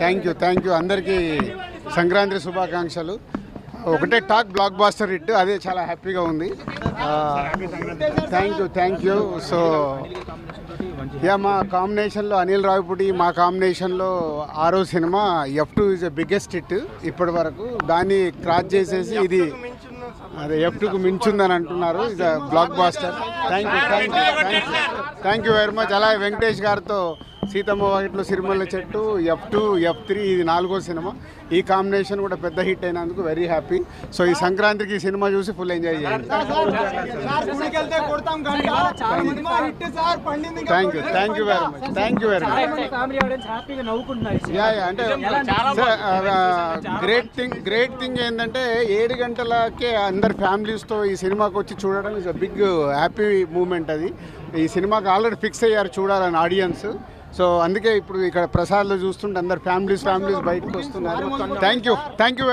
Thank you అందరికీ సంక్రాంతి శుభాకాంక్షలు. ఒకటే టాక్ బ్లాక్ బాస్టర్ హిట్, అదే చాలా హ్యాపీగా ఉంది. Thank you. సో మా కాంబినేషన్లో అనిల్ రావిపూడి, మా కాంబినేషన్లో 6వ cinema F2 is a biggest hit ఇప్పటి వరకు. దాన్ని క్రాస్ చేసేసి ఇది అదే F2కు మించుందని అంటున్నారు. ఇది blockbuster. Thank you very much. అలాగే వెంకటేష్ గారితో సీతమ్మ వాకిట్లో సిరిమల్ల చెట్టు, F2, F3 ఇది 4వ సినిమా. ఈ కాంబినేషన్ కూడా పెద్ద హిట్ అయినందుకు వెరీ హ్యాపీ. సో ఈ సంక్రాంతికి సినిమా చూసి ఫుల్ ఎంజాయ్ చేయండి. Thank you very much. అంటే గ్రేట్ థింగ్ ఏంటంటే 7 గంటలకే అందరు ఫ్యామిలీస్తో ఈ సినిమాకి వచ్చి చూడడం is a big happy moment. అది ఈ సినిమాకి ఆల్రెడీ ఫిక్స్ అయ్యారు చూడాలని ఆడియన్స్. సో అందుకే ఇప్పుడు ఇక్కడ ప్రసాద్లో చూస్తుంటే అందరు ఫ్యామిలీస్ బయటకు వస్తున్నారు. Thank you